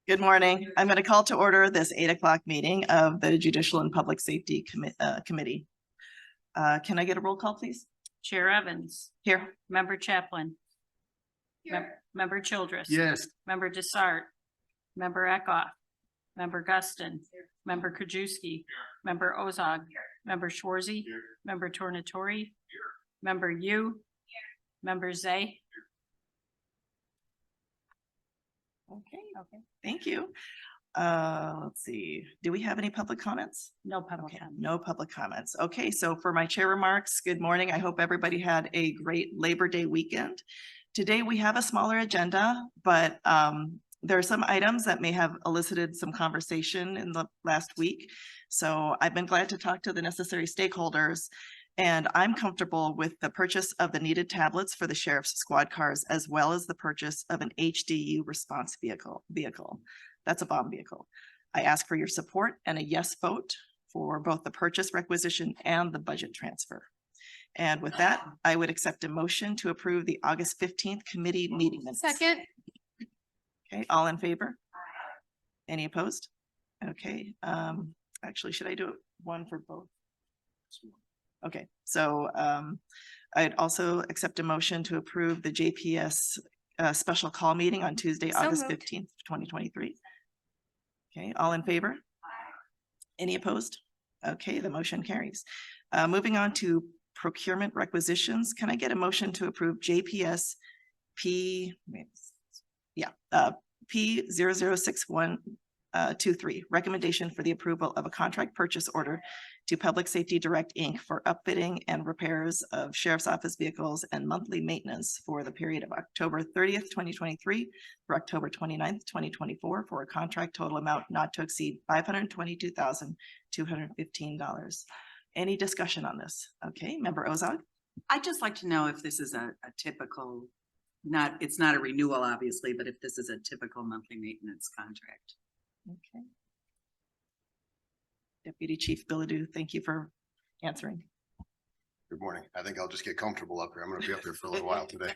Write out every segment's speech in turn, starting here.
Good morning. I'm going to call to order this 8 o'clock meeting of the Judicial and Public Safety Committee. Can I get a roll call, please? Chair Evans. Here. Member Chaplin. Member Childress. Yes. Member Desart. Member Eckhoff. Member Guston. Member Krajewski. Member Ozog. Member Schwarzy. Member Tornatori. Member Yu. Member Zay. Okay, thank you. Let's see. Do we have any public comments? No public Okay, comment. no public comments. Okay, so for my chair remarks, good morning. I hope everybody had a great Labor Day weekend. Today we have a smaller agenda, but there are some items that may have elicited some conversation in the last week. So I've been glad to talk to the necessary stakeholders, and I'm comfortable with the purchase of the needed tablets for the sheriff's squad cars, as well as the purchase of an HDU response vehicle. That's a bomb vehicle. I ask for your support and a yes vote for both the purchase requisition and the budget transfer. And with that, I would accept a motion to approve the August 15th committee meeting minutes. Second. Okay, all in favor? Any opposed? Okay, actually, should I do it one for both? Okay, so I'd also accept a motion to approve the JPS special call meeting on Tuesday, August 15th, 2023. Okay, all in favor? Any opposed? Okay, the motion carries. Moving on to procurement requisitions. Can I get a motion to approve JPS P006123, recommendation for the approval of a contract purchase order to Public Safety Direct Inc. for upfitting and repairs of Sheriff's Office vehicles and monthly maintenance for the period of October 30th, 2023 through October 29th, 2024 for a contract total amount not to exceed $522,215. Any discussion on this? Okay, Member Ozog. I'd just like to know if this is a typical, it's not a renewal, obviously, but if this is a typical monthly maintenance contract. Okay. Deputy Chief Billadu, thank you for answering. Good morning. I think I'll just get comfortable up here. I'm going to be up there for a little while today.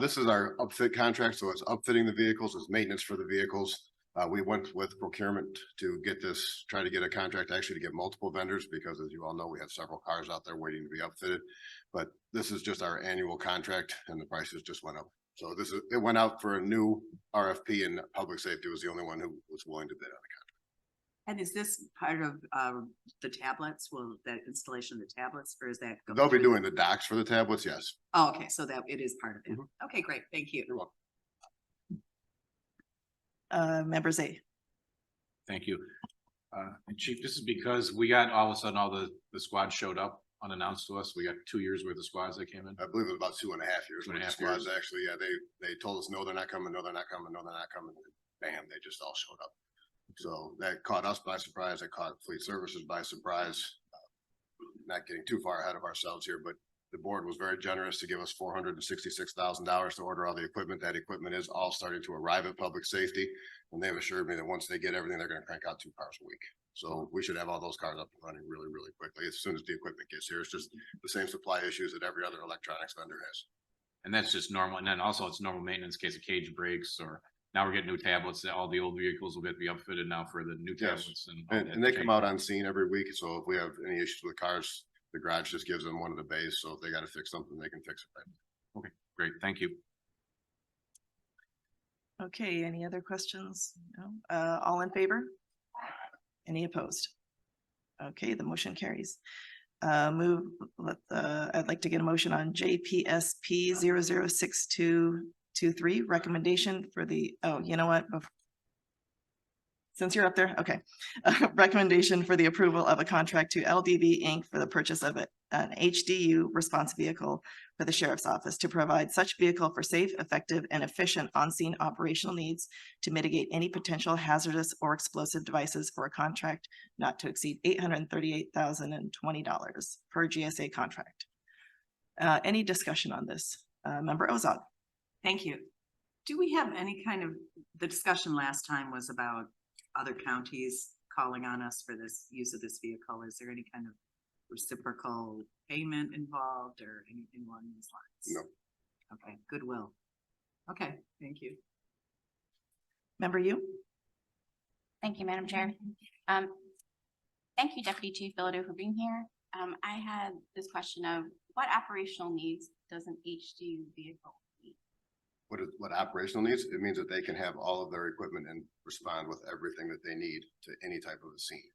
This is our upfit contract. So it's upfitting the vehicles, it's maintenance for the vehicles. We went with procurement to get this, try to get a contract actually to get multiple vendors, because as you all know, we have several cars out there waiting to be upfitted. But this is just our annual contract and the prices just went up. So it went out for a new RFP, and Public Safety was the only one who was willing to bid on the contract. And is this part of the tablets? Will that installation of the tablets, or is that? They'll be doing the docks for the tablets, yes. Oh, okay, so that it is part of it. Mm-hmm. Okay, great. Thank you. You're welcome. Member Zay. Thank you. And Chief, this is because we got all of a sudden all the squads showed up unannounced to us. We got 2 years worth of squads that came in. I believe it was about 2.5 years. 2.5 squads years. actually, yeah, they told us no, they're not coming, no, they're not coming, no, they're not coming. Bam, they just all showed up. So that caught us by surprise. That caught Fleet Services by surprise. Not getting too far ahead of ourselves here, but the board was very generous to give us $466,000 to order all the equipment. That equipment is all starting to arrive at Public Safety, and they've assured me that once they get everything, they're going to crank out 2 cars a week. So we should have all those cars up and running really, really quickly as soon as the equipment gets here. It's just the same supply issues that every other electronics vendor has. And that's just normal. And then also it's normal maintenance in case of cage breaks, or now we're getting new tablets. All the old vehicles will get to be upfitted now for the new tablets. And they come out on scene every week. So if we have any issues with cars, the garage just gives them one of the bays. So if they got to fix something, they can fix it right. Okay, great. Thank you. Okay, any other questions? No? All in favor? Any opposed? Okay, the motion carries. I'd like to get a motion on JPSP 006223, recommendation for the, oh, you know what? Since you're up there, okay. Recommendation for the approval of a contract to LDV Inc. for the purchase of an HDU response vehicle for the Sheriff's Office to provide such vehicle for safe, effective, and efficient on-scene operational needs to mitigate any potential hazardous or explosive devices for a contract not to exceed $838,020 per GSA contract. Any discussion on this? Member Ozog. Thank you. Do we have any kind of, the discussion last time was about other counties calling on us for this use of this vehicle? Is there any kind of reciprocal payment involved or anything along these lines? No. Okay, goodwill. Okay, thank you. Member you? Thank you, Madam Chair. Thank you, Deputy Chief Bilodeau, for being here. I had this question of what operational needs does an HDU vehicle need? What operational needs? It means that they can have all of their equipment and respond with everything that they need to any type of a scene.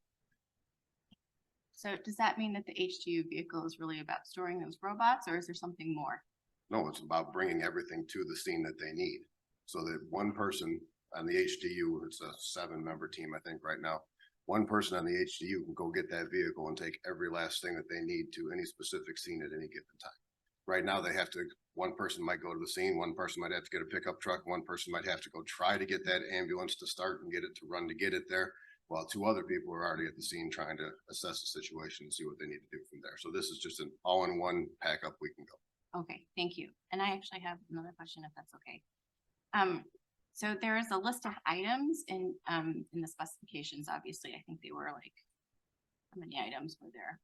So does that mean that the HDU vehicle is really about storing those robots, or is there something more? No, it's about bringing everything to the scene that they need. So that one person on the HDU, it's a 7-member team, I think right now. One person on the HDU can go get that vehicle and take every last thing that they need to any specific scene at any given time. Right now, they have to, one person might go to the scene, one person might have to get a pickup truck, one person might have to go try to get that ambulance to start and get it to run to get it there, while 2 other people are already at the scene trying to assess the situation and see what they need to do from there. So this is just an all-in-one pack up we can go. Okay, thank you. And I actually have another question, if that's okay. So there is a list of items in the specifications, obviously. I think they were like, how many items were there?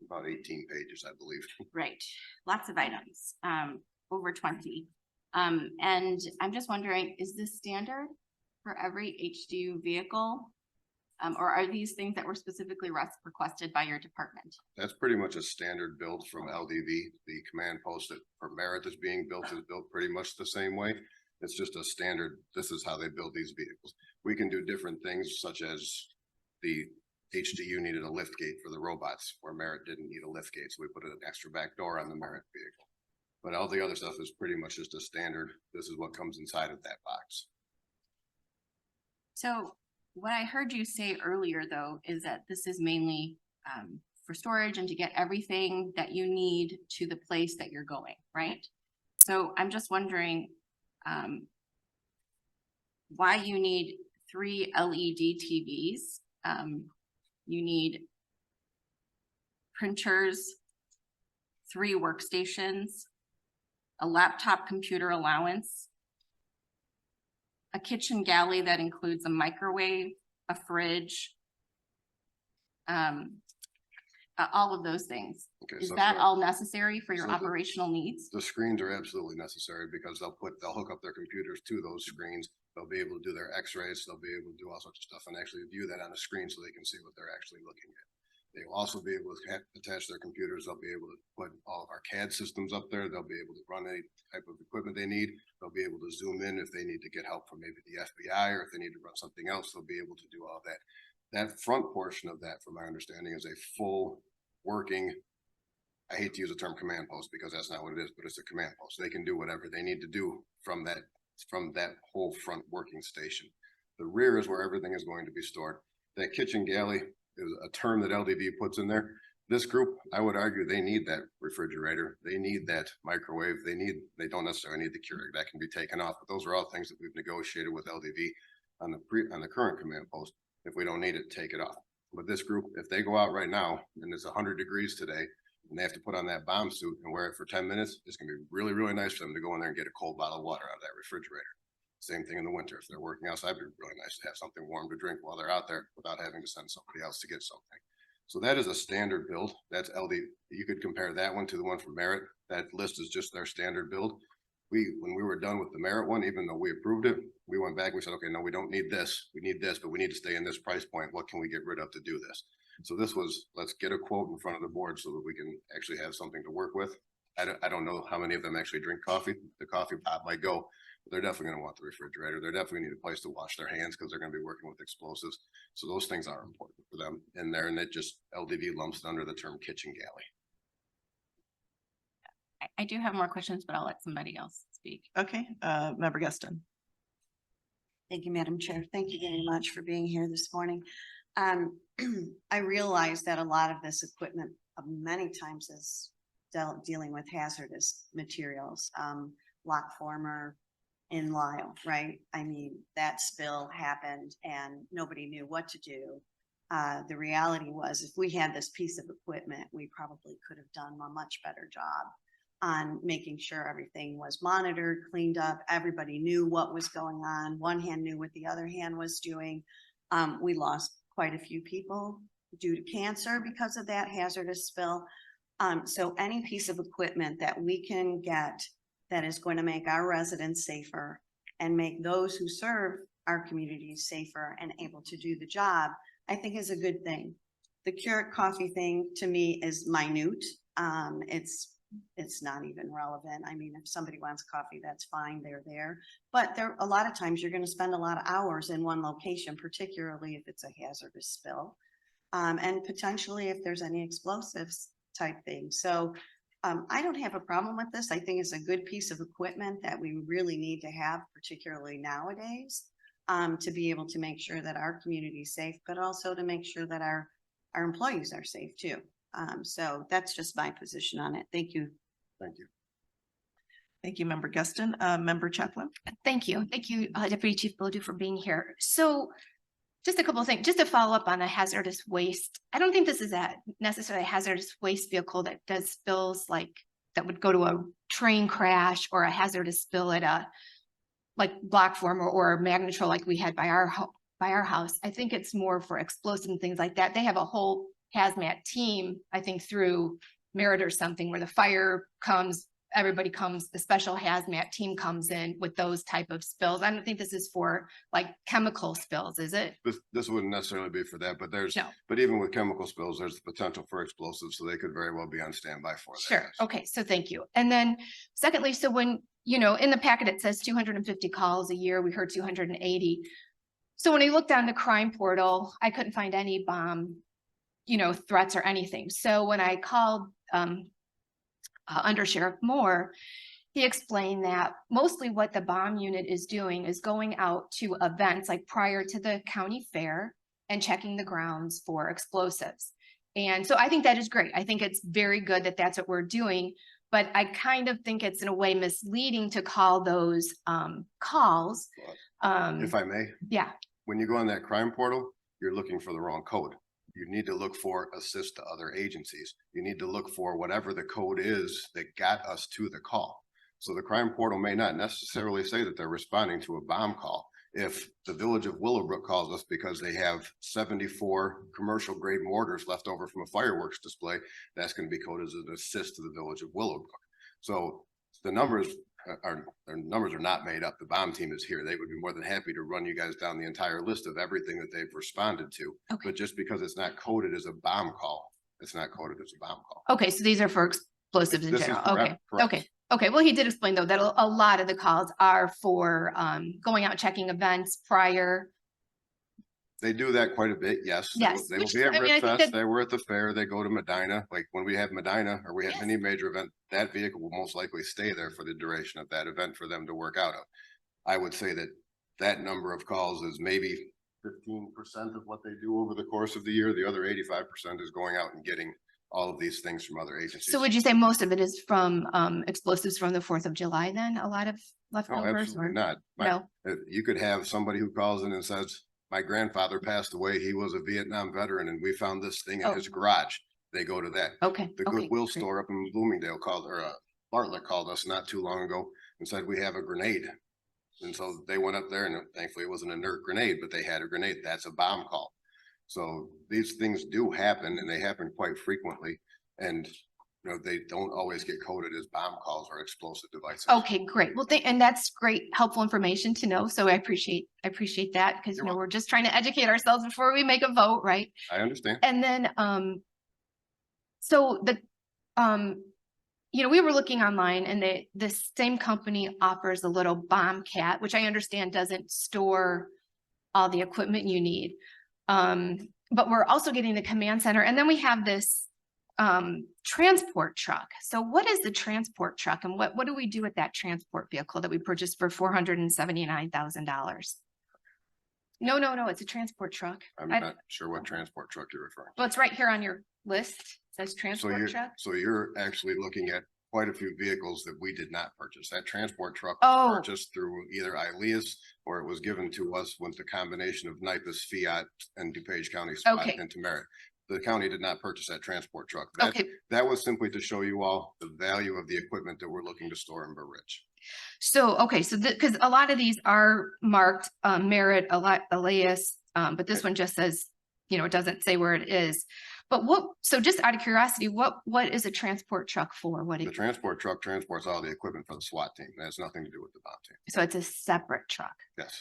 About 18 pages, I believe. Right, lots of items, over 20. And I'm just wondering, is this standard for every HDU vehicle? Or are these things that were specifically requested by your department? That's pretty much a standard build from LDV. The command post that for Merit is being built is built pretty much the same way. It's just a standard, this is how they build these vehicles. We can do different things, such as the HDU needed a lift gate for the robots, where Merit didn't need a lift gate, so we put an extra back door on the Merit vehicle. But all the other stuff is pretty much just a standard. This is what comes inside of that box. So what I heard you say earlier, though, is that this is mainly for storage and to get everything that you need to the place that you're going, right? So I'm just wondering why you need 3 LED TVs. You need printers, 3 workstations, a laptop computer allowance, a kitchen galley that includes a microwave, a fridge, all of those things. Okay, Is so that for- all necessary for your so the- operational needs? The screens are absolutely necessary because they'll hook up their computers to those screens. They'll be able to do their x-rays. They'll be able to do all sorts of stuff and actually view that on a screen so they can see what they're actually looking at. They will also be able to attach their computers. They'll be able to put all of our CAD systems up there. They'll be able to run any type of equipment they need. They'll be able to zoom in if they need to get help from maybe the FBI, or if they need to run something else, they'll be able to do all that. That front portion of that, from my understanding, is a full working, I hate to use the term command post because that's not what it is, but it's a command post. They can do whatever they need to do from that whole front working station. The rear is where everything is going to be stored. That kitchen galley is a term that LDV puts in there. This group, I would argue, they need that refrigerator. They need that microwave. They don't necessarily need the Keurig. That can be taken off, but those are all things that we've negotiated with LDV on the current command post. If we don't need it, take it off. But this group, if they go out right now and it's 100 degrees today and they have to put on that bomb suit and wear it for 10 minutes, it's gonna be really, really nice for them to go in there and get a cold bottle of water out of that refrigerator. Same thing in the winter. If they're working outside, it'd be really nice to have something warm to drink while they're out there without having to send somebody else to get something. So that is a standard build. That's LD. You could compare that one to the one from Merit. That list is just their standard build. When we were done with the Merit one, even though we approved it, we went back and we said, okay, no, we don't need this. We need this, but we need to stay in this price point. What can we get rid of to do this? So this was, let's get a quote in front of the board so that we can actually have something to work with. I don't know how many of them actually drink coffee. The coffee pot might go, but they're definitely going to want the refrigerator. They're definitely need a place to wash their hands because they're going to be working with explosives. So those things are important for them in there. And it just LDV lumps it under the term kitchen galley. I do have more questions, but I'll let somebody else speak. Okay, Member Guston. Thank you, Madam Chair. Thank you very much for being here this morning. I realize that a lot of this equipment many times is dealing with hazardous materials, lock former in Lyle, right? I mean, that spill happened and nobody knew what to do. The reality was if we had this piece of equipment, we probably could have done a much better job on making sure everything was monitored, cleaned up. Everybody knew what was going on. One hand knew what the other hand was doing. We lost quite a few people due to cancer because of that hazardous spill. So any piece of equipment that we can get that is going to make our residents safer and make those who serve our communities safer and able to do the job, I think is a good thing. The Keurig coffee thing to me is minute. It's not even relevant. I mean, if somebody wants coffee, that's fine, they're there. But there, a lot of times you're gonna spend a lot of hours in one location, particularly if it's a hazardous spill. And potentially if there's any explosives type thing. So I don't have a problem with this. I think it's a good piece of equipment that we really need to have, particularly nowadays, to be able to make sure that our community is safe, but also to make sure that our employees are safe too. So that's just my position on it. Thank you. Thank you. Thank you, Member Guston. Member Chaplin. Thank you. Thank you, Deputy Chief Bodu, for being here. So just a couple of things, just to follow up on the hazardous waste. I don't think this is necessarily a hazardous waste vehicle that does spills like that would go to a train crash or a hazardous spill at a like block form or magnetron like we had by our house. I think it's more for explosive and things like that. They have a whole hazmat team, I think through Merit or something, where the fire comes, everybody comes, the special hazmat team comes in with those type of spills. I don't think this is for like chemical spills, is it? This wouldn't necessarily be for that, but No. but even with chemical spills, there's the potential for explosives, so they could very well be on standby for that. Sure. yes. Okay. So thank you. And then secondly, so when, in the packet, it says 250 calls a year, we heard 280. So when I looked on the crime portal, I couldn't find any bomb, threats or anything. So when I called, Under Sheriff Moore, he explained that mostly what the bomb unit is doing is going out to events like prior to the county fair and checking the grounds for explosives. And so I think that is great. I think it's very good that that's what we're doing, but I kind of think it's in a way misleading to call those calls. If I may, Yeah, when you go on that crime portal, you're looking for the wrong code. You need to look for assist to other agencies. You need to look for whatever the code is that got us to the call. So the crime portal may not necessarily say that they're responding to a bomb call. If the village of Willowbrook calls us because they have 74 commercial grade mortars left over from a fireworks display, that's going to be coded as an assist to the village of Willowbrook. So the numbers are not made up. The bomb team is here. They would be more than happy to run you guys down the entire list of everything that they've responded to. Okay. But just because it's not coded as a bomb call, it's not coded as a bomb call. okay, so these are for explosives in This is general. correct, Okay, correct. okay, okay. Well, he did explain though that a lot of the calls are for going out checking events prior. They do that quite a bit, yes. Yes, They will which, be I at mean, I Rip think Fest, that- they were at the fair, they go to Medina, like when we have Medina or we have Yes. any major event, that vehicle will most likely stay there for the duration of that event for them to work out of. I would say that that number of calls is maybe 15% of what they do over the course of the year. The other 85% is going out and getting all of these things from other agencies. So would you say most of it is from explosives from the 4th of July then? A lot of No, leftovers absolutely or? not. No? You could have somebody who calls in and says, my grandfather passed away. He was a Vietnam veteran and we found this thing in Oh. his garage. They go to that. Okay. The okay, Goodwill great. store up in Bloomingdale called, or Bartlett called us not too long ago and said, we have a grenade. And so they went up there and thankfully it was an inert grenade, but they had a grenade. That's a bomb call. So these things do happen and they happen quite frequently. And they don't always get coded as bomb calls or explosive devices. Okay, great. Well, and that's great, helpful information to know. So I appreciate that because, You're welcome. we're just trying to educate ourselves before we make a vote, right? I understand. And then, so we were looking online and the same company offers a little bomb cat, which I understand doesn't store all the equipment you need. But we're also getting the command center and then we have this transport truck. So what is the transport truck and what do we do with that transport vehicle that we purchased for $479,000? No, it's a transport truck. I'm not sure what transport truck you're referring to. Well, it's right here on your list. It says transport truck. So you're actually looking at quite a few vehicles that we did not purchase. That transport truck Oh. was purchased through either Ilias or it was given to us with the combination of NIPAS, Fiat and DuPage County SWAT Okay. and Merit. The county did not purchase that transport truck. Okay, That was simply to show you all the value of the equipment that we're looking to store in Burr Ridge. so, okay, so because a lot of these are marked Merit, Elias, but this one just says, it doesn't say where it is. But so just out of curiosity, what is a transport truck for? The transport truck transports all the equipment for the SWAT team. That has nothing to do with the bomb team. So it's a separate truck. Yes.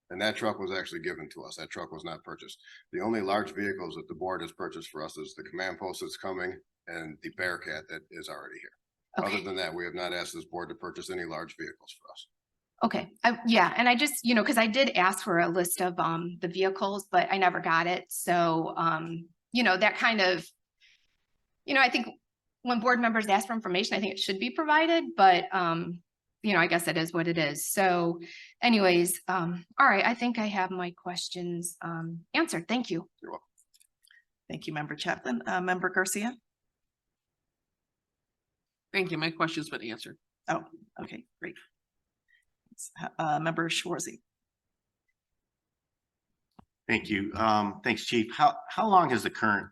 And that truck was actually given to us. That truck was not purchased. The only large vehicles that the board has purchased for us is the command post that's coming and the Bearcat that is already here. Other Okay, than that, we have not asked this board to purchase any large vehicles for us. okay, yeah, and I just, because I did ask for a list of the vehicles, but I never got it, so that kind of, I think when board members ask for information, I think it should be provided, but I guess it is what it is. So anyways, all right, I think I have my questions answered. Thank you. You're welcome. Thank you, Member Chaplin. Member Garcia? Thank you. My question's been answered. Oh, okay, great. Member Schwarzy? Thank you. Thanks, Chief. How long has the current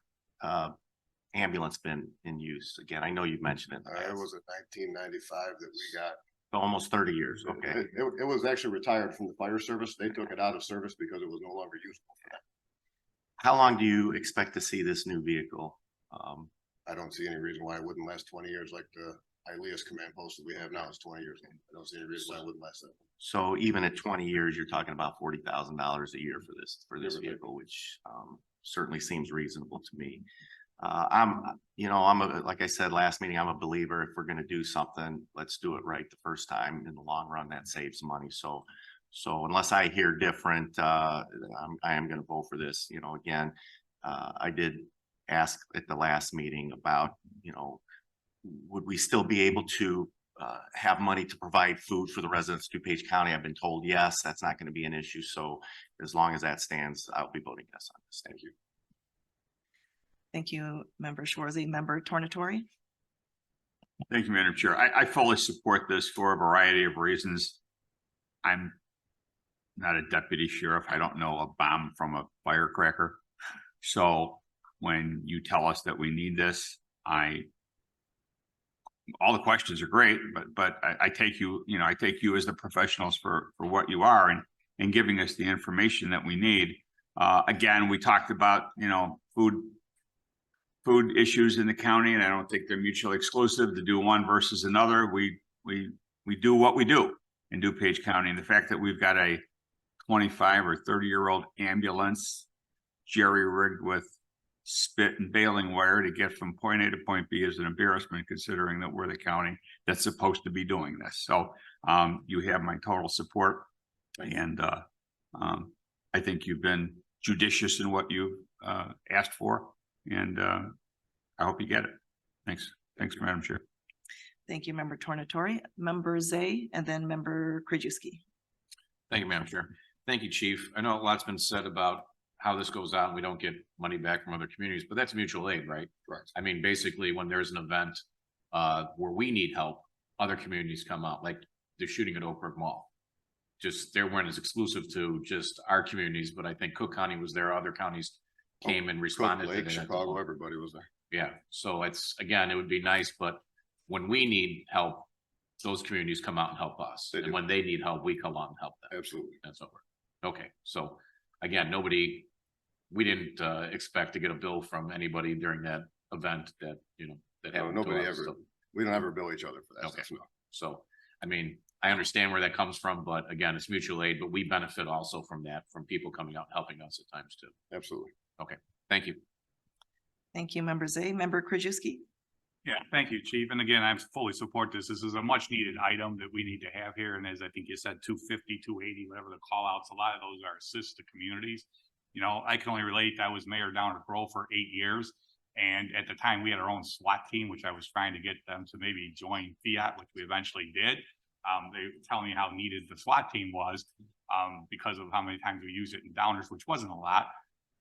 ambulance been in use? Again, I know you've mentioned it. It was in 1995 that we got. Almost 30 years. Okay. It was actually retired from the fire service. They took it out of service because it was no longer useful for that. How long do you expect to see this new vehicle? I don't see any reason why it wouldn't last 20 years like the Ilias command post that we have now is 20 years old. I don't see any reason why it wouldn't last that long. So even at 20 years, you're talking about $40,000 a year for this vehicle, which certainly seems reasonable to me. Like I said last meeting, I'm a believer. If we're going to do something, let's do it right the first time. In the long run, that saves money. So unless I hear different, I am going to vote for this. Again, I did ask at the last meeting about, would we still be able to have money to provide food for the residents of DuPage County? I've been told yes, that's not going to be an issue. So as long as that stands, I'll be voting yes on this. Thank you. Thank you, Member Schwarzy. Member Tornatori? Thank you, Madam Chair. I fully support this for a variety of reasons. I'm not a deputy sheriff. I don't know a bomb from a firecracker. So when you tell us that we need this, all the questions are great, but I take you, I take you as the professionals for what you are and giving us the information that we need. Again, we talked about, food issues in the county, and I don't think they're mutually exclusive to do one versus another. We do what we do in DuPage County, and the fact that we've got a 25 or 30-year-old ambulance jerry-rigged with spit and baling wire to get from point A to point B is an embarrassment, considering that we're the county that's supposed to be doing this. So you have my total support, and I think you've been judicious in what you asked for, and I hope you get it. Thanks, Madam Chair. Thank you, Member Tornatori. Member Zay, and then Member Krajewski. Thank you, Madam Chair. Thank you, Chief. I know a lot's been said about how this goes out and we don't get money back from other communities, but that's mutual aid, right? Right. I mean, basically, when there's an event where we need help, other communities come out, like the shooting at Oak Brook Mall. Just, they weren't as exclusive to just our communities, but I think Cook County was there. Other counties came and responded. Lake, Chicago, everybody was there. Yeah, so it's, again, it would be nice, but when we need help, those communities come out and help us. And when they need help, we come out and help them. Absolutely. That's over. Okay, so again, we didn't expect to get a bill from anybody during that event that, that No, happened to nobody us. ever, So- we don't ever bill each other for that Okay. stuff, no. So, I mean, I understand where that comes from, but again, it's mutual aid, but we benefit also from that, from people coming out and helping us at times too. Absolutely. Thank you. Thank you, Member Zay. Member Krajewski? Yeah, thank you, Chief. And again, I fully support this. This is a much needed item that we need to have here. And as I think you said, 250, 280, whatever the call outs, a lot of those are assists to communities. I can only relate, I was mayor down at Grove for 8 years. And at the time we had our own SWAT team, which I was trying to get them to maybe join Fiat, which we eventually did. They were telling me how needed the SWAT team was because of how many times we used it in Downers, which wasn't a lot.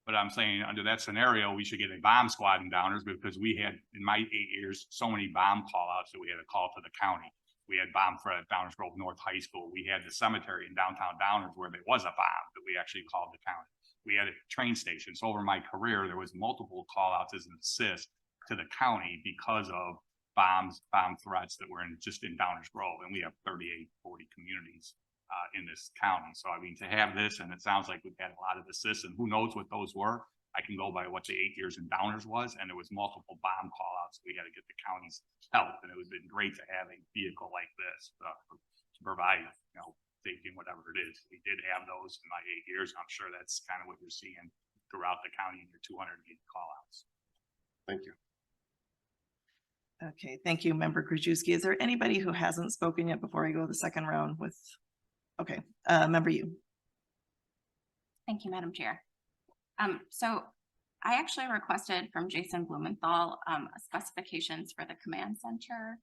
But I'm saying under that scenario, we should get a bomb squad in Downers, because we had, in my 8 years, so many bomb call outs that we had to call to the county. We had bomb threat at Downers Grove North High School. We had the cemetery in downtown Downers where there was a bomb that we actually called the county. We had a train station. So over my career, there was multiple call outs as an assist to the county because of bomb threats that were just in Downers Grove. And we have 38, 40 communities in this county. So I mean, to have this, and it sounds like we've had a lot of assists, and who knows what those were. I can go by what the 8 years in Downers was, and there was multiple bomb call outs. We had to get the county's help, and it would have been great to have a vehicle like this to provide, thinking, whatever it is. We did have those in my 8 years. I'm sure that's kind of what you're seeing throughout the county in your 280 call outs. Thank you. Okay, thank you, Member Krajewski. Is there anybody who hasn't spoken yet before I go to the second round with, okay, Member you. Thank you, Madam Chair. So I actually requested from Jason Blumenthal, specifications for the command center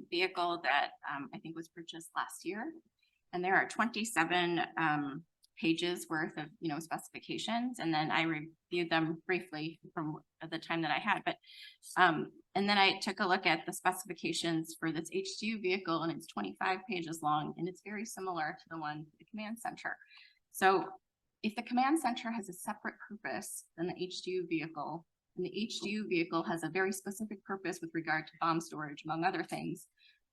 vehicle that I think was purchased last year. And there are 27 pages worth of, specifications. And then I reviewed them briefly from the time that I had, but and then I took a look at the specifications for this HDU vehicle, and it's 25 pages long, and it's very similar to the one for the command center. So if the command center has a separate purpose than the HDU vehicle, and the HDU vehicle has a very specific purpose with regard to bomb storage, among other things,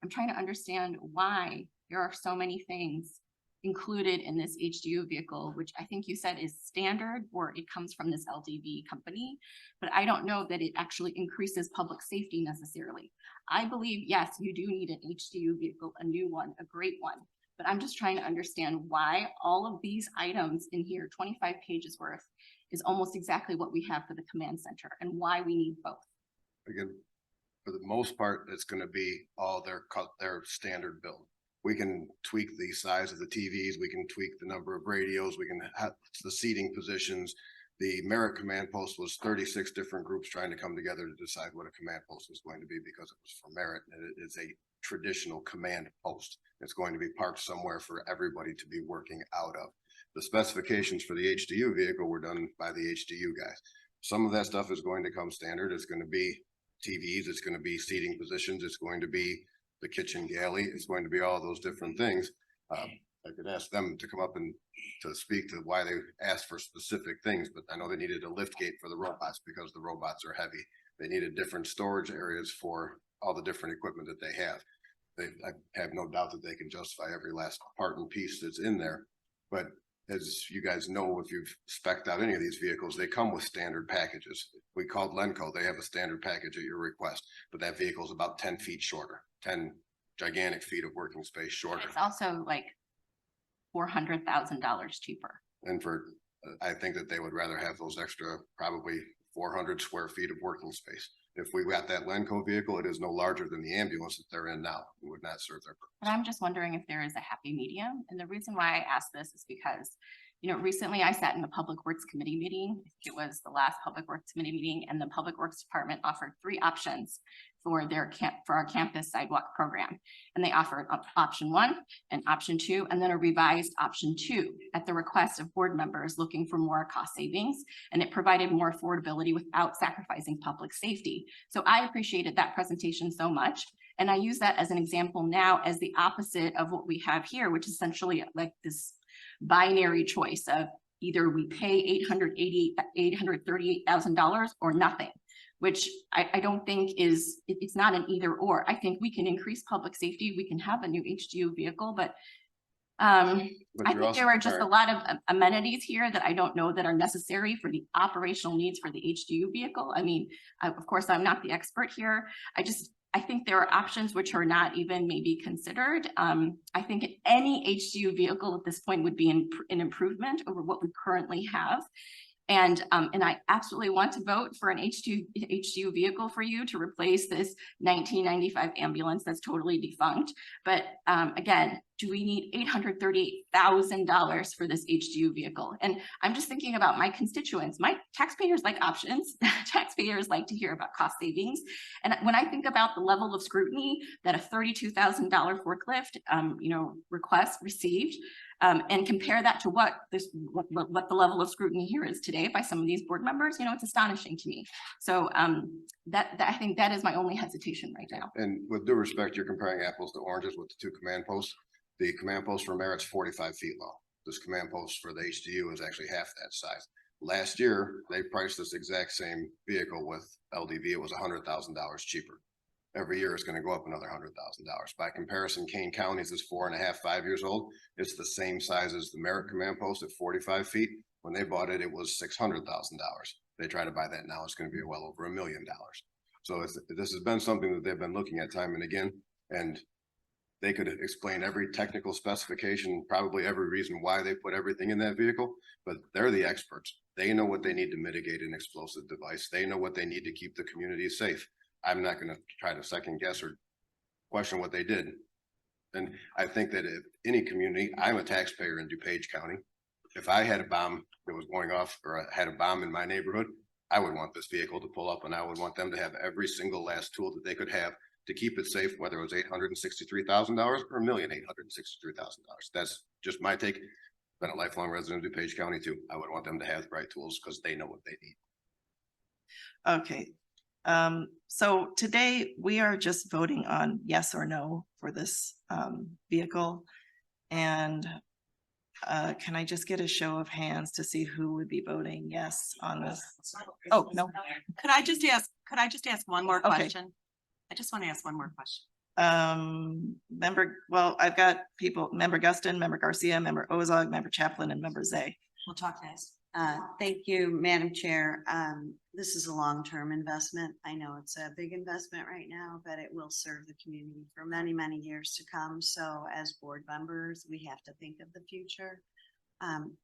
I'm trying to understand why there are so many things included in this HDU vehicle, which I think you said is standard, or it comes from this LDV company, but I don't know that it actually increases public safety necessarily. I believe, yes, you do need an HDU vehicle, a new one, a great one, but I'm just trying to understand why all of these items in here, 25 pages worth, is almost exactly what we have for the command center, and why we need both. Again, for the most part, it's gonna be all their standard build. We can tweak the size of the TVs, we can tweak the number of radios, we can have the seating positions. The Merit Command Post was 36 different groups trying to come together to decide what a command post was going to be, because it was for Merit, and it is a traditional command post. It's going to be parked somewhere for everybody to be working out of. The specifications for the HDU vehicle were done by the HDU guys. Some of that stuff is going to come standard. It's going to be TVs, it's going to be seating positions, it's going to be the kitchen galley, it's going to be all those different things. I could ask them to come up and to speak to why they asked for specific things, but I know they needed a lift gate for the robots because the robots are heavy. They needed different storage areas for all the different equipment that they have. I have no doubt that they can justify every last part and piece that's in there. But as you guys know, if you've spec'd out any of these vehicles, they come with standard packages. We called Lenco, they have a standard package at your request, but that vehicle is about 10 feet shorter, 10 gigantic feet of working space shorter. It's also like $400,000 cheaper. And I think that they would rather have those extra, probably 400 square feet of working space. If we got that Lenco vehicle, it is no larger than the ambulance that they're in now. It would not serve their purpose. But I'm just wondering if there is a happy medium. And the reason why I asked this is because, recently I sat in the Public Works Committee meeting. It was the last Public Works Committee meeting, and the Public Works Department offered 3 options for our campus sidewalk program. And they offered option 1 and option 2, and then a revised option 2 at the request of board members looking for more cost savings. And it provided more affordability without sacrificing public safety. So I appreciated that presentation so much. And I use that as an example now as the opposite of what we have here, which is essentially like this binary choice of either we pay $838,000 or nothing, which I don't think it's not an either or. I think we can increase public safety. We can have a new HDU vehicle, but I think there are just a lot of amenities here that I don't know that are necessary for the operational needs for the HDU vehicle. I mean, of course, I'm not the expert here. I think there are options which are not even maybe considered. I think any HDU vehicle at this point would be an improvement over what we currently have. And I absolutely want to vote for an HDU vehicle for you to replace this 1995 ambulance that's totally defunct. But again, do we need $838,000 for this HDU vehicle? And I'm just thinking about my constituents. My taxpayers like options. Taxpayers like to hear about cost savings. And when I think about the level of scrutiny that a $32,000 forklift, request received, and compare that to what the level of scrutiny here is today by some of these board members, it's astonishing to me. So that I think that is my only hesitation right now. And with due respect, you're comparing apples to oranges with the 2 command posts. The command post for Merit's 45 feet long. This command post for the HDU is actually half that size. Last year, they priced this exact same vehicle with LDV. It was $100,000 cheaper. Every year it's going to go up another $100,000. By comparison, Kane County's is 4.5, 5 years old. It's the same size as the Merit command post at 45 feet. When they bought it, it was $600,000. They try to buy that now, it's going to be well over $1 million. So this has been something that they've been looking at time and again, and they could explain every technical specification, probably every reason why they put everything in that vehicle, but they're the experts. They know what they need to mitigate an explosive device. They know what they need to keep the community safe. I'm not gonna try to second guess or question what they did. And I think that if any community, I'm a taxpayer in DuPage County. If I had a bomb that was going off or I had a bomb in my neighborhood, I would want this vehicle to pull up and I would want them to have every single last tool that they could have to keep it safe, whether it was $863,000 or $1,863,000. That's just my take. Been a lifelong resident of DuPage County too. I would want them to have the right tools because they know what they need. Okay. So today we are just voting on yes or no for this vehicle. And can I just get a show of hands to see who would be voting yes on this? Oh, no. Could I just ask one more Okay. question? I just want to ask one more question. Well, I've got people, Member Guston, Member Garcia, Member Ozog, Member Chaplin, and Member Zay. We'll talk next. Thank you, Madam Chair. This is a long-term investment. I know it's a big investment right now, but it will serve the community for many, many years to come. So as board members, we have to think of the future. I'm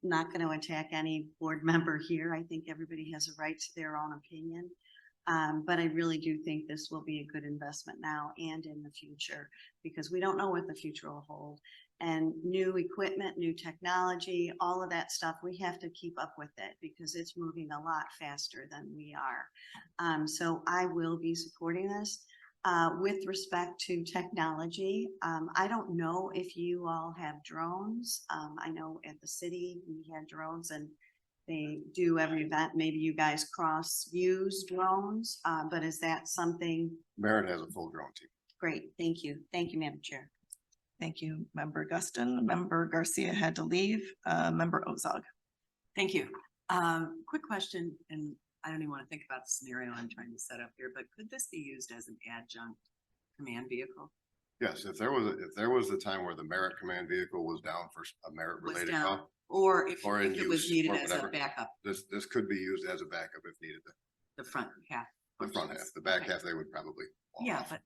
not going to attack any board member here. I think everybody has a right to their own opinion. But I really do think this will be a good investment now and in the future, because we don't know what the future will hold. And new equipment, new technology, all of that stuff, we have to keep up with it because it's moving a lot faster than we are. So I will be supporting this. With respect to technology, I don't know if you all have drones. I know at the city we had drones and they do every event. Maybe you guys use drones, but is that something? Merit has a full drone team. Great, thank you. Thank you, Madam Chair. Thank you, Member Guston. Member Garcia had to leave. Member Ozog. Thank you. Quick question, and I don't even want to think about the scenario I'm trying to set up here, but could this be used as an adjunct command vehicle? Yes, if there was a time where the Merit command vehicle was down for a Merit Was related down, call, or if in it was use needed or as a whatever. backup, this could be used as a backup if needed. the front half. The front half, the back Okay. half, they would probably. fall Yeah, off, but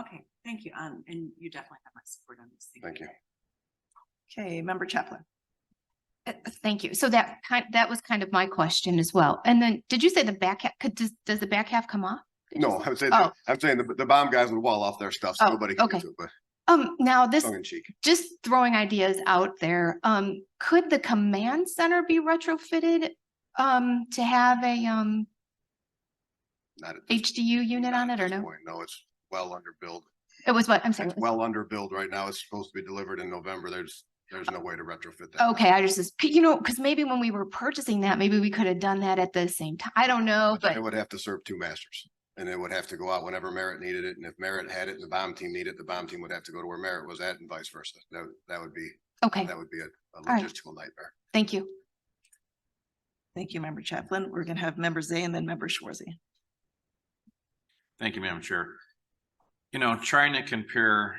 okay, thank you. And you definitely have my support on this. Thank you. Okay, Member Chaplin. Thank you. So that was kind of my question as well. And then did you say the back half, does the back half come off? Did you No, say- I'm saying, Oh. the bomb guys would wall off their stuff, so Oh, nobody can okay. get to it, but Now this, tongue in cheek. just throwing ideas out there, could the command center be retrofitted to have a Not at this HDU unit not on at it or this no? point. No, it's well under build. It was what, I'm sorry. It's well under build right now. It's supposed to be delivered in November. There's no way to retrofit that. Okay, I just, because maybe when we were purchasing that, maybe we could have done that at the same time. I don't know, but It would have to serve two masters and it would have to go out whenever Merit needed it. And if Merit had it and the bomb team needed it, the bomb team would have to go to where Merit was at and vice versa. That would be okay, a right. logistical nightmare. thank you. Thank you, Member Chaplin. We're gonna have Member Zay and then Member Schwarzy. Thank you, Madam Chair. Trying to compare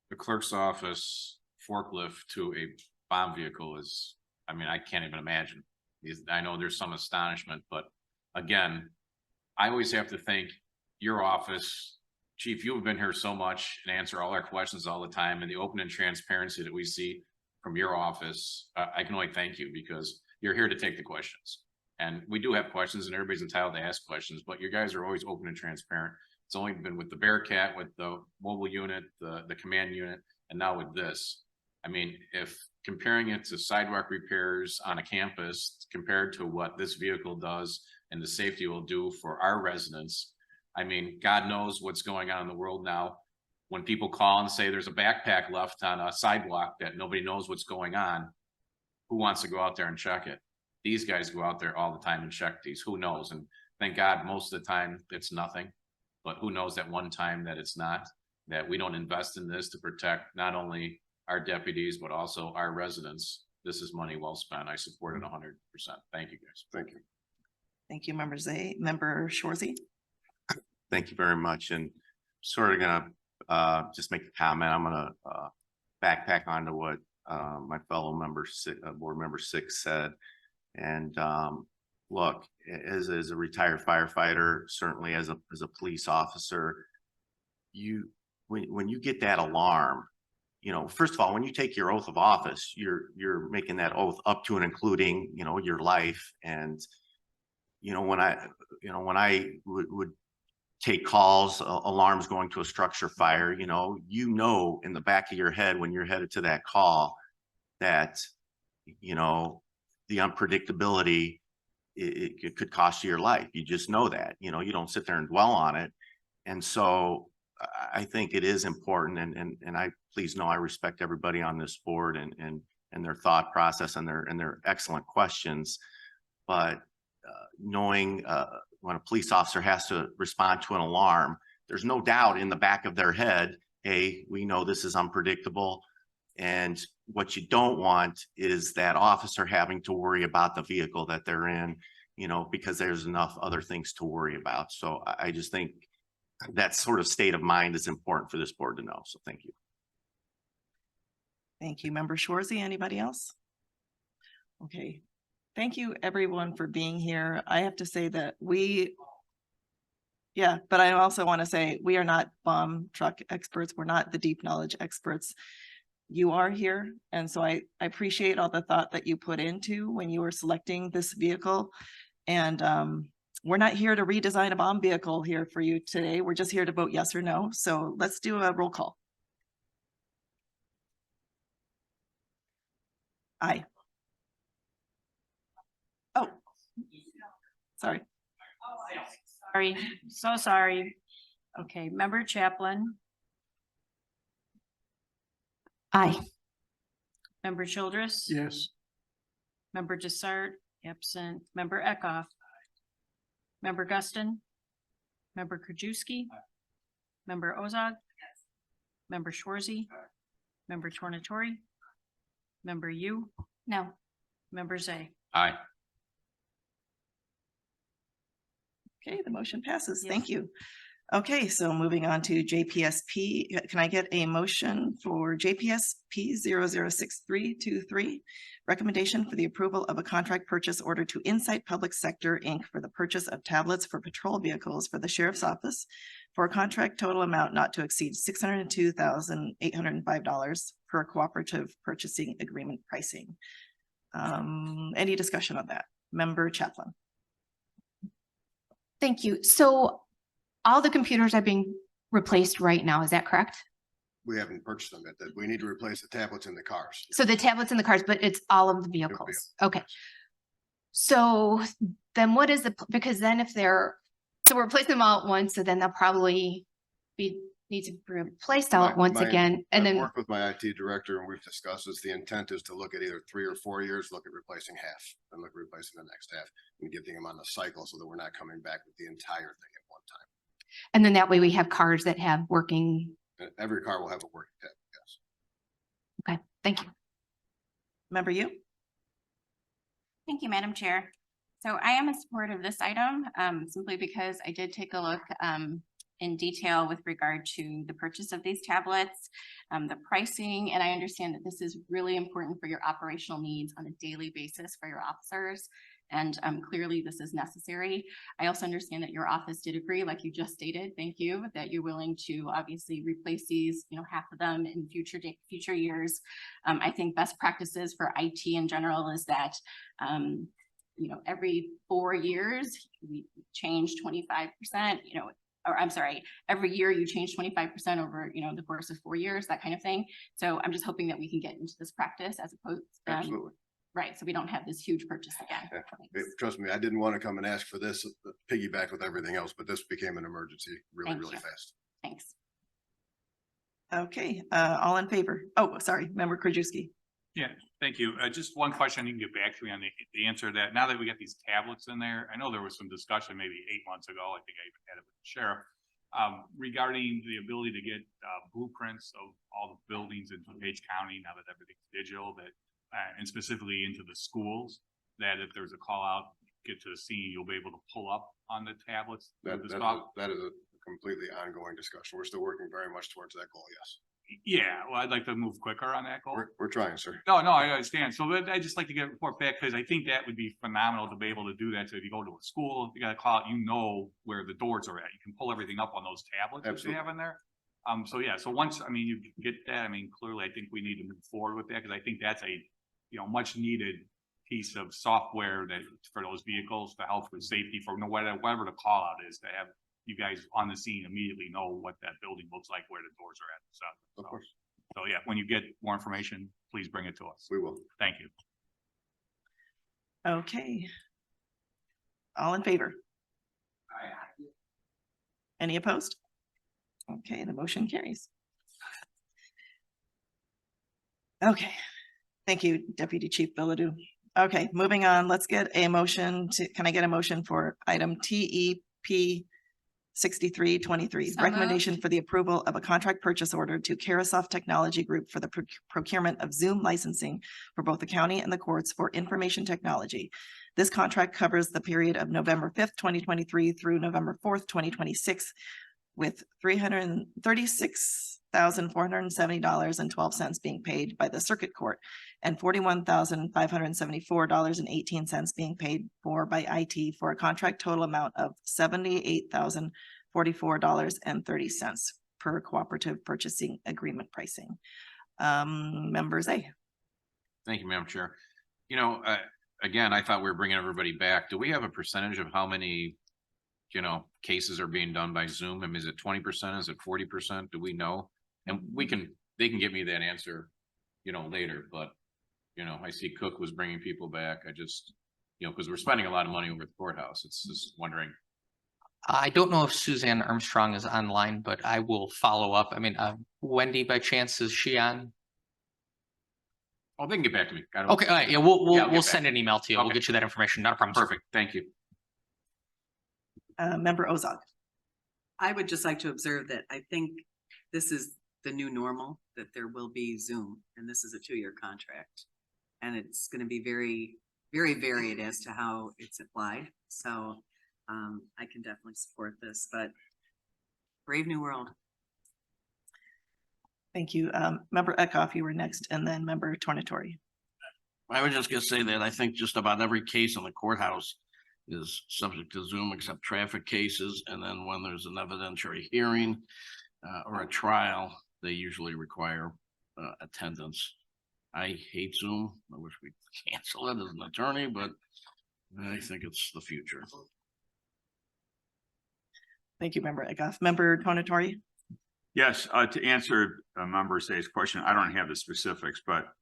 the clerk's office forklift to a bomb vehicle is, I can't even imagine. I know there's some astonishment, but again, I always have to think your office, Chief, you have been here so much and answer all our questions all the time, and the open and transparency that we see from your office. I can only thank you because you're here to take the questions. And we do have questions and everybody's entitled to ask questions, but you guys are always open and transparent. It's only been with the Bearcat, with the mobile unit, the command unit, and now with this. If comparing it to sidewalk repairs on a campus compared to what this vehicle does and the safety will do for our residents, God knows what's going on in the world now. When people call and say there's a backpack left on a sidewalk that nobody knows what's going on, who wants to go out there and check it? These guys go out there all the time and check these. Who knows? And thank God most of the time it's nothing. But who knows that one time that it's not, that we don't invest in this to protect not only our deputies, but also our residents. This is money well spent. I support it 100%. Thank you, guys. Thank you. Thank you, Member Zay. Member Schwarzy. Thank you very much. And sort of gonna just make a comment. I'm gonna backpack onto what my fellow member, board member 6 said. And look, as a retired firefighter, certainly as a police officer, when you get that alarm, you know, first of all, when you take your oath of office, you're making that oath up to and including, you know, your life. And, you know, when I would take calls, alarms going to a structure fire, you know, in the back of your head when you're headed to that call that, you know, the unpredictability, it could cost you your life. You just know that, you know, you don't sit there and dwell on it. And so I think it is important, and I, please know, I respect everybody on this board and their thought process and their excellent questions. But knowing when a police officer has to respond to an alarm, there's no doubt in the back of their head, hey, we know this is unpredictable. And what you don't want is that officer having to worry about the vehicle that they're in, you know, because there's enough other things to worry about. So I just think that sort of state of mind is important for this board to know. So thank you. Thank you, Member Shorzy. Anybody else? Okay. Thank you, everyone, for being here. I have to say that but I also want to say we are not bomb truck experts. We're not the deep knowledge experts. You are here. And so I appreciate all the thought that you put into when you were selecting this vehicle. And we're not here to redesign a bomb vehicle here for you today. We're just here to vote yes or no. So let's do a roll call. Aye. Oh, sorry. Sorry, so sorry. Okay, Member Chaplin, Aye. Member Childress. Yes. Member Desart, absent. Member Eckhoff. Member Guston. Member Krajewski. Member Ozog. Member Shorzy. Member Tornatori. Member Yu. No. Member Zay. Aye. Okay, the motion passes. Yes. Thank you. Okay, so moving on to JPSP. Can I get a motion for JPSP 006323? Recommendation for the approval of a contract purchase order to Insight Public Sector, Inc. for the purchase of tablets for patrol vehicles for the Sheriff's Office for a contract total amount not to exceed $602,805 per a cooperative purchasing agreement pricing. Any discussion on that? Member Chaplin. Thank you. So all the computers are being replaced right now, is that correct? We haven't purchased them yet. That we need to replace the tablets in the cars. So the tablets in the cars, but it's all of the vehicles. Okay. So then what is because then if so we're replacing them all at once, so then they'll probably need to be replaced all at once again. And I've then worked with my IT director and we've discussed this. The intent is to look at either 3 or 4 years, look at replacing half, and look at replacing the next half and getting them on the cycle so that we're not coming back with the entire thing at one time. and then that way we have cars that have working. And every car will have a working tablet, yes. Okay, thank you. Member Yu. Thank you, Madam Chair. So I am in support of this item, simply because I did take a look in detail with regard to the purchase of these tablets, the pricing, and I understand that this is really important for your operational needs on a daily basis for your officers. And clearly this is necessary. I also understand that your office did agree, like you just stated, thank you, that you're willing to obviously replace these, you know, half of them in future years. I think best practices for IT in general is that, you know, every 4 years we change 25%, you know, or I'm sorry, every year you change 25% over, you know, the course of 4 years, that kind of thing. So I'm just hoping that we can get into this practice as opposed to, Absolutely. right, so we don't have this huge purchase again. Yeah. Trust me, I didn't want to come and ask for this piggyback with everything else, but this became an emergency really, Thank really you. fast. Thanks. Okay, all in favor? Oh, sorry, Member Krajewski. Yeah, thank you. Just one question you can get back to me on the answer to that. Now that we got these tablets in there, I know there was some discussion maybe 8 months ago, I think I even had it with the sheriff, regarding the ability to get blueprints of all the buildings in DuPage County now that everything's digital, that and specifically into the schools, that if there's a call out, get to the scene, you'll be able to pull up on the tablets. That with is the soft- a completely ongoing discussion. We're still working very much towards that goal, yes. Yeah, well, I'd like to move quicker on that goal. We're trying, sir. No, I understand. So I just like to get a report back because I think that would be phenomenal to be able to do that. So if you go to a school, you got to call out, you know where the doors are at. You can pull everything up on those tablets that you Absolutely. have in there. So yeah, so once, I mean, you get that, I mean, clearly, I think we need to move forward with that, because I think that's a, you know, much needed piece of software that for those vehicles to help with safety for whatever the call out is, to have you guys on the scene immediately know what that building looks like, where the doors are at, so. Of course, So yeah, when you get more information, please bring it to us. we will. Thank you. Okay. All in favor? Any opposed? Okay, the motion carries. Okay, thank you, Deputy Chief Bilodeau. Okay, moving on, let's get a motion to, can I get a motion for item TEP 6323, So moved. recommendation for the approval of a contract purchase order to Carasoft Technology Group for the procurement of Zoom licensing for both the county and the courts for information technology. This contract covers the period of November 5th, 2023 through November 4th, 2026, with $336,470.12 being paid by the circuit court and $41,574.18 being paid for by IT, for a contract total amount of $78,044.30 per cooperative purchasing agreement pricing. Members A. Thank you, Madam Chair. You know, again, I thought we were bringing everybody back. Do we have a percentage of how many, you know, cases are being done by Zoom? I mean, is it 20%? Is it 40%? Do we know? And they can give me that answer, you know, later, but, you know, I see Cook was bringing people back. I just, you know, because we're spending a lot of money over at the courthouse. It's just wondering. I don't know if Suzanne Armstrong is online, but I will follow up. I mean, Wendy, by chance, is she on? Oh, they can get back to me. Okay, all right, yeah, I'll we'll get send an email to you. We'll Okay. get you that information. Not a problem. Sir. Perfect. Thank you. Member Ozog. I would just like to observe that I think this is the new normal, that there will be Zoom, and this is a 2-year contract. And it's gonna be very, very varied as to how it's applied, so I can definitely support this, but brave new world. Thank you. Member Eckhoff, you were next, and then Member Tornatori. I was just gonna say that I think just about every case in the courthouse is subject to Zoom except traffic cases. And then when there's an evidentiary hearing or a trial, they usually require attendance. I hate Zoom. I wish we'd cancel it as an attorney, but I think it's the future. Thank you, Member Eckhoff. Member Tornatori. Yes, to answer Member Say's question, I don't have the specifics, but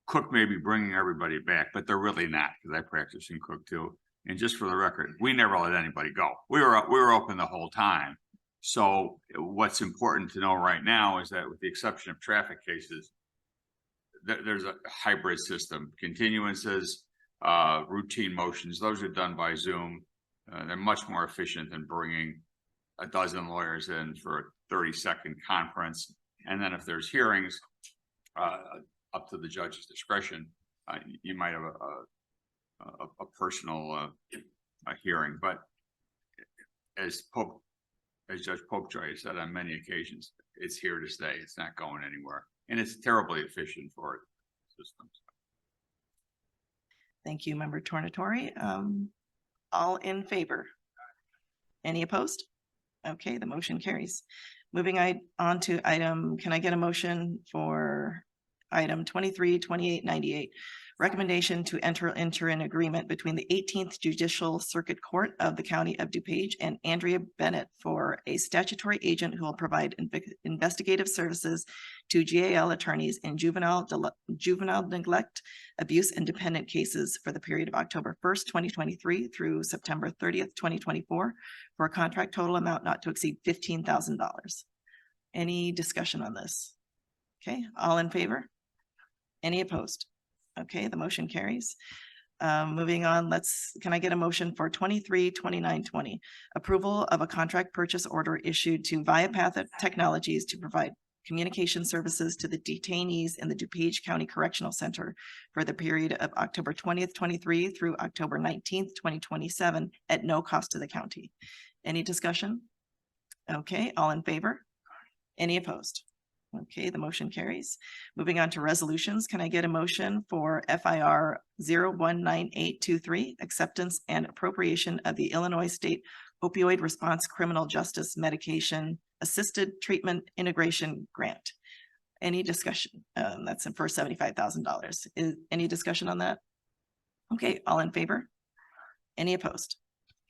Cook may be bringing everybody back, but they're really not, because I practice in Cook too. And just for the record, we never let anybody go. We were open the whole time. So what's important to know right now is that with the exception of traffic cases, there's a hybrid system. Continuances, routine motions, those are done by Zoom. They're much more efficient than bringing a dozen lawyers in for a 30-second conference. And then if there's hearings, up to the judge's discretion, you might have a personal hearing. But as Judge Popejoy has said on many occasions, it's here to stay. It's not going anywhere, and it's terribly efficient for systems. Thank you, Member Tornatori. All in favor? Any opposed? Okay, the motion carries. Moving on to item, can I get a motion for item 232898? Recommendation to enter into an agreement between the 18th Judicial Circuit Court of the County of DuPage and Andrea Bennett for a statutory agent who will provide investigative services to GAL attorneys in juvenile neglect, abuse, and dependent cases for the period of October 1st, 2023 through September 30th, 2024, for a contract total amount not to exceed $15,000. Any discussion on this? Okay, all in favor? Any opposed? Okay, the motion carries. Moving on, can I get a motion for 232920? Approval of a contract purchase order issued to Viapath Technologies to provide communication services to the detainees in the DuPage County Correctional Center for the period of October 20th, 23 through October 19th, 2027 at no cost to the county. Any discussion? Okay, all in favor? Any opposed? Okay, the motion carries. Moving on to resolutions, can I get a motion for FIR 019823, acceptance and appropriation of the Illinois State Opioid Response Criminal Justice Medication Assisted Treatment Integration Grant. Any discussion? That's for $75,000. Any discussion on that? Okay, all in favor? Any opposed?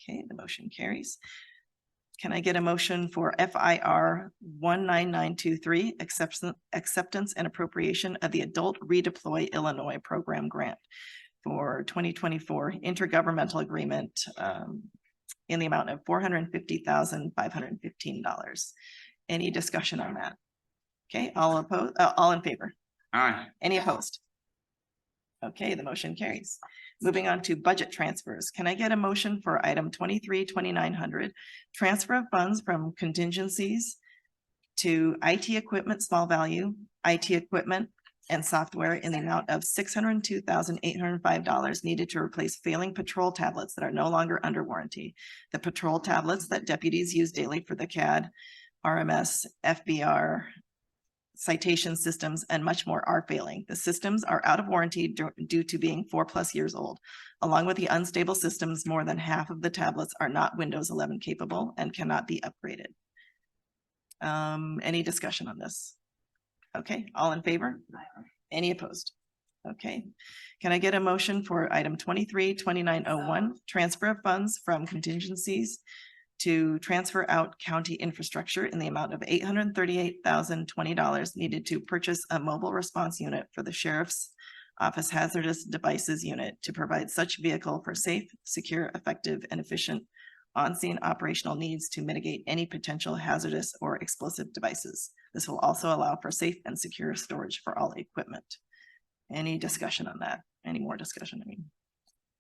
Okay, the motion carries. Can I get a motion for FIR 19923, acceptance and appropriation of the Adult Redeploy Illinois Program Grant for 2024 intergovernmental agreement in the amount of $450,515. Any discussion on that? Okay, all in favor? Aye. Any opposed? Okay, the motion carries. Moving on to budget transfers. Can I get a motion for item 23-2900, transfer of funds from contingencies to IT equipment, small value, IT equipment and software in the amount of $602,805 needed to replace failing patrol tablets that are no longer under warranty. The patrol tablets that deputies use daily for the CAD, RMS, FBR, citation systems, and much more are failing. The systems are out of warranty due to being 4+ years old. Along with the unstable systems, more than half of the tablets are not Windows 11 capable and cannot be upgraded. Any discussion on this? Okay, all in favor? Any opposed? Okay, can I get a motion for item 23-2901, transfer of funds from contingencies to transfer out county infrastructure in the amount of $838,020 needed to purchase a mobile response unit for the Sheriff's Office Hazardous Devices Unit to provide such vehicle for safe, secure, effective, and efficient on-scene operational needs to mitigate any potential hazardous or explosive devices. This will also allow for safe and secure storage for all equipment. Any discussion on that? Any more discussion? I mean,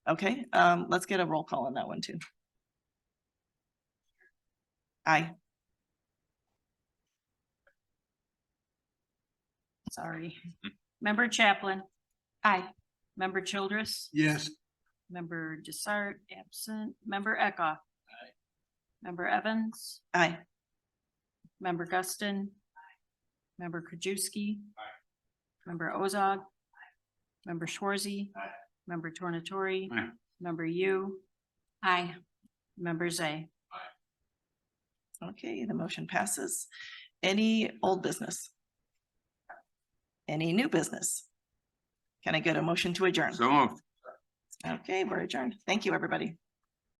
okay, let's get a roll call on that one too. Aye. Sorry. Member Chaplin. Aye. Member Childress. Yes. Member Desart, absent. Member Eckhoff. Member Evans. Aye. Member Guston. Member Krajewski. Member Ozog. Member Schwarzy. Member Tornatori. Aye. Member Yu. Aye. Member Zay. Okay, the motion passes. Any old business? Any new business? Can I get a motion to adjourn? So moved. Okay, we're adjourned. Thank you, everybody.